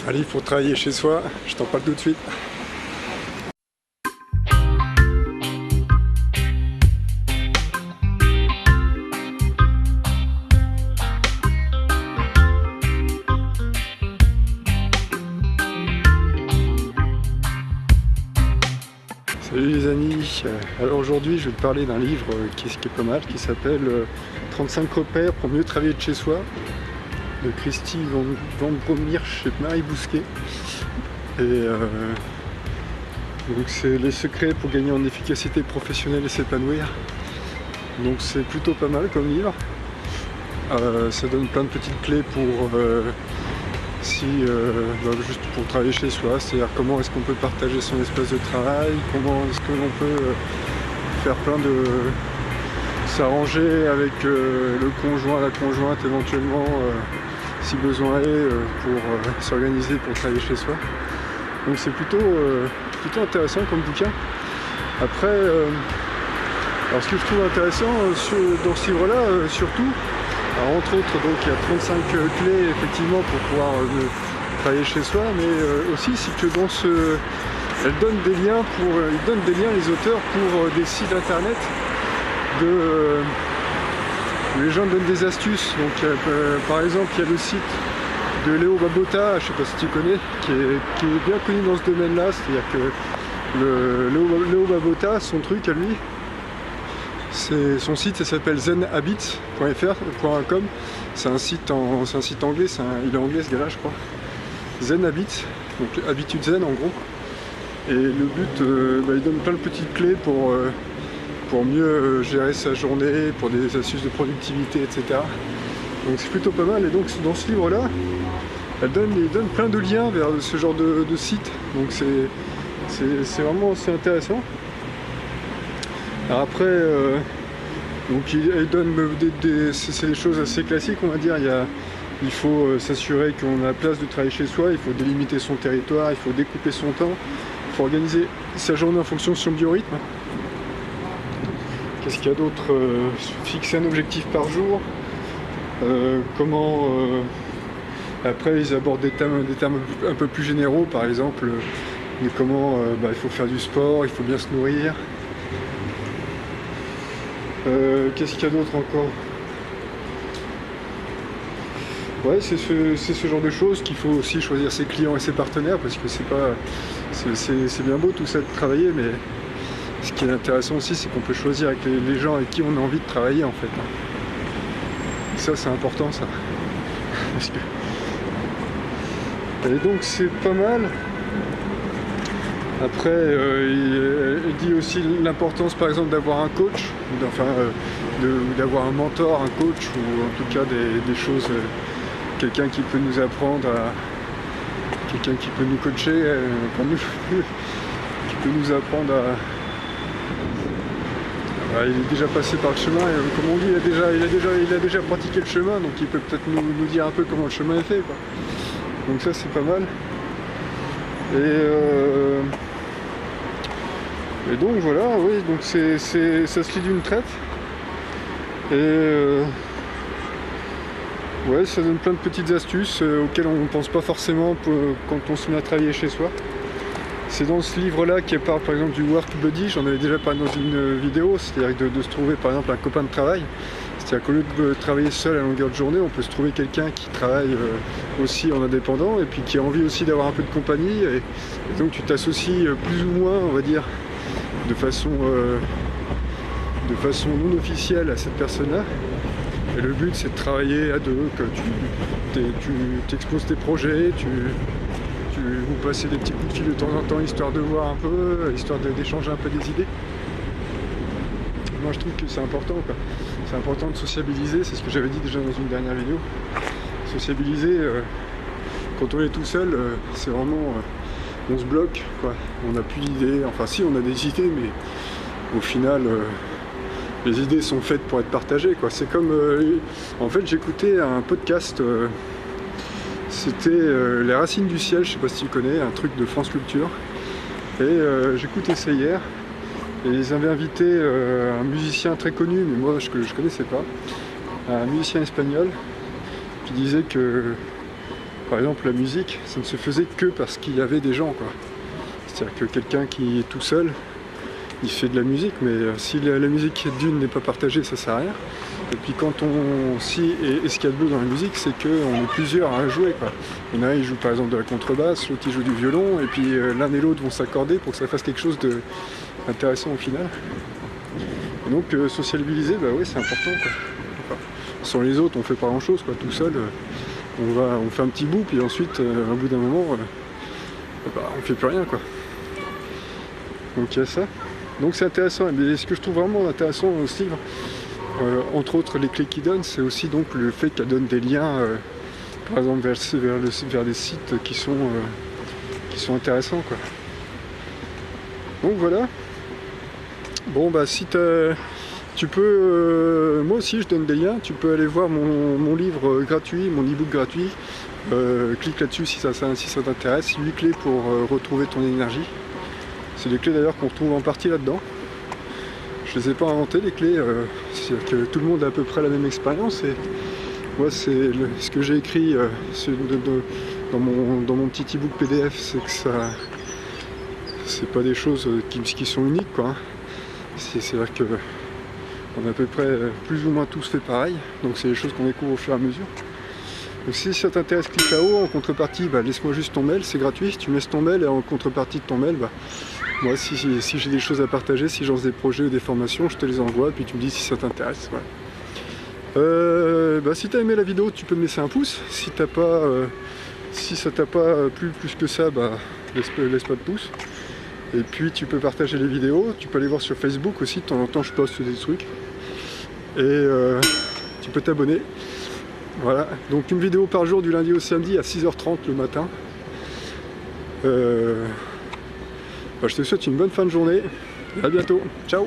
Allez, pour travailler chez soi, je t'en parle tout de suite. Salut les amis, alors aujourd'hui je vais te parler d'un livre qui est pas mal, qui s'appelle 35 repères pour mieux travailler de chez soi, de Christy Van Brommirch et Marie Bousquet. Et donc c'est les secrets pour gagner en efficacité professionnelle et s'épanouir. Donc c'est plutôt pas mal comme livre. Ça donne plein de petites clés pour juste pour travailler chez soi, c'est-à-dire comment est-ce qu'on peut partager son espace de travail, comment est-ce que l'on peut faire plein de s'arranger avec le conjoint, la conjointe éventuellement si besoin est pour s'organiser pour travailler chez soi. Donc c'est plutôt intéressant comme bouquin. Après, alors ce que je trouve intéressant dans ce livre-là, surtout, alors entre autres, donc il y a 35 clés effectivement pour pouvoir travailler chez soi, mais aussi c'est que dans il donne des liens les auteurs pour des sites internet où les gens donnent des astuces. Donc par exemple il y a le site de Léo Babota, je sais pas si tu connais, qui est bien connu dans ce domaine-là, c'est-à-dire que Léo Babota, son truc à lui, son site s'appelle zenhabits.com. C'est un site anglais, il est anglais ce gars-là je crois. Zen Habits, donc habitude zen en gros. Et le but, il donne plein de petites clés pour mieux gérer sa journée, pour des astuces de productivité, etc. Donc c'est plutôt pas mal. Et donc dans ce livre-là, il donne plein de liens vers ce genre de site. Donc c'est vraiment assez intéressant. Alors après, donc il donne c'est des choses assez classiques, on va dire. Il faut s'assurer qu'on a la place de travailler chez soi, il faut délimiter son territoire, il faut découper son temps, il faut organiser sa journée en fonction de son biorhythme. Qu'est-ce qu'il y a d'autre? Fixer un objectif par jour. Après ils abordent des termes un peu plus généraux, par exemple de comment il faut faire du sport, il faut bien se nourrir. Qu'est-ce qu'il y a d'autre encore? Ouais, c'est ce genre de choses qu'il faut aussi choisir ses clients et ses partenaires, parce que c'est bien beau tout ça de travailler, mais ce qui est intéressant aussi, c'est qu'on peut choisir avec les gens avec qui on a envie de travailler en fait. Et ça c'est important ça. Et donc c'est pas mal. Après, il dit aussi l'importance par exemple d'avoir un coach, d'avoir un mentor, un coach, ou en tout cas des choses, quelqu'un qui peut nous apprendre quelqu'un qui peut nous coacher, qui peut nous apprendre il est déjà passé par le chemin, et comme on dit, il a déjà pratiqué le chemin, donc il peut peut-être nous dire un peu comment le chemin est fait, quoi. Donc ça c'est pas mal. Et donc voilà, oui, donc ça se lit d'une traite. Et ouais, ça donne plein de petites astuces auxquelles on ne pense pas forcément quand on se met à travailler chez soi. C'est dans ce livre-là qui parle par exemple du work buddy, j'en avais déjà parlé dans une vidéo, c'est-à-dire de se trouver par exemple un copain de travail. C'est-à-dire qu'au lieu de travailler seul à longueur de journée, on peut se trouver quelqu'un qui travaille aussi en indépendant et puis qui a envie aussi d'avoir un peu de compagnie. Et donc tu t'associes plus ou moins, on va dire, de façon non officielle à cette personne-là. Et le but c'est de travailler à deux, que tu exposes tes projets, vous passez des petits coups de fil de temps en temps histoire de voir un peu, histoire d'échanger un peu des idées. Moi je trouve que c'est important, quoi. C'est important de sociabiliser, c'est ce que j'avais dit déjà dans une dernière vidéo. Sociabiliser, quand on est tout seul, c'est vraiment... on se bloque, quoi. On n'a plus d'idées, enfin si on a des idées, mais au final les idées sont faites pour être partagées, quoi. C'est comme... en fait j'écoutais un podcast, c'était Les Racines du Ciel, je sais pas si tu connais, un truc de France Culture. Et j'écoutais ça hier. Et ils avaient invité un musicien très connu, mais moi je connaissais pas, un musicien espagnol qui disait que Par exemple, la musique, ça ne se faisait que parce qu'il y avait des gens, quoi. C'est-à-dire que quelqu'un qui est tout seul, il fait de la musique, mais si la musique d'une n'est pas partagée, ça sert à rien. Et puis quand on... Et ce qu'il y a de beau dans la musique, c'est qu'on est plusieurs à jouer, quoi. Il y en a un, il joue par exemple de la contrebasse, l'autre il joue du violon, et puis l'un et l'autre vont s'accorder pour que ça fasse quelque chose d'intéressant au final. Et donc sociabiliser, bah oui, c'est important, quoi. Enfin, sans les autres, on fait pas grand-chose, quoi. Tout seul, on fait un petit bout, puis ensuite, au bout d'un moment, on fait plus rien, quoi. Donc il y a ça. Donc c'est intéressant. Mais ce que je trouve vraiment intéressant dans ce livre, entre autres les clés qu'il donne, c'est aussi donc le fait qu'elle donne des liens, par exemple vers des sites qui sont intéressants, quoi. Donc voilà. Bon bah si tu peux, moi aussi je donne des liens, tu peux aller voir mon livre gratuit, mon e-book gratuit. Clique là-dessus si ça t'intéresse. 8 clés pour retrouver ton énergie. C'est des clés d'ailleurs qu'on retrouve en partie là-dedans. Je les ai pas inventées les clés, c'est-à-dire que tout le monde a à peu près la même expérience et moi c'est ce que j'ai écrit dans mon petit e-book PDF, c'est que ça c'est pas des choses qui sont uniques, quoi. C'est-à-dire que on a à peu près plus ou moins tous fait pareil, donc c'est des choses qu'on découvre au fur et à mesure. Donc si ça t'intéresse, clique là-haut, en contrepartie, laisse-moi juste ton mail, c'est gratuit, si tu me laisses ton mail et en contrepartie de ton mail, moi si j'ai des choses à partager, si j'en ai des projets ou des formations, je te les envoie et puis tu me dis si ça t'intéresse. Voilà. Si t'as aimé la vidéo, tu peux me laisser un pouce, si ça t'a pas plu plus que ça, laisse pas de pouce. Et puis tu peux partager les vidéos, tu peux aller voir sur Facebook aussi, de temps en temps je poste des trucs. Et tu peux t'abonner. Voilà, donc une vidéo par jour du lundi au samedi à 6h30 le matin. Je te souhaite une bonne fin de journée. À bientôt. Ciao.